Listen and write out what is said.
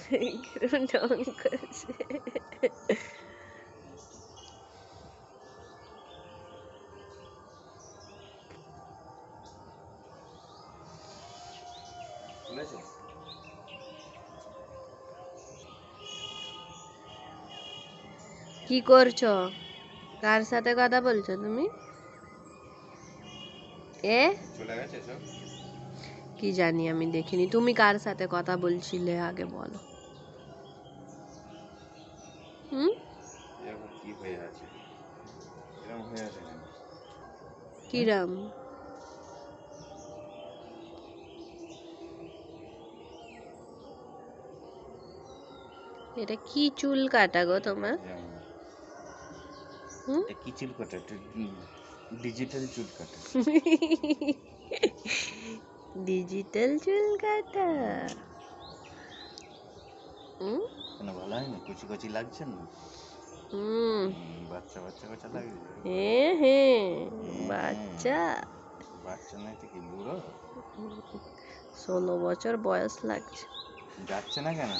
কিরম ঢং করছে। কি করছো? কার সাথে কথা বলছো তুমি? এ চলে গেছে সব? কি জানি, আমি দেখিনি। তুমি কার সাথে কথা বলছিলে আগে বলো। হুম? কি হয়ে আছে? এরকম হয়ে আছে কেন? কিরম? এটা কি চুল কাটা গো তোমার? হুম? এটা কি চুল কাটা? ডিজিটাল চুল কাটা। ডিজিটাল চুল কাটা। হুম? কেন ভালো হয় না? কুচি কুচি লাগছে না? হুম। বাচ্চা বাচ্চা বাচ্চা লাগছে? হ্যাঁ হ্যাঁ, হ্যাঁ, বাচ্চা। বাচ্চা নয় তো কি, বুড়ো? 16 বছর বয়স লাগছে। যাচ্ছে না কেন?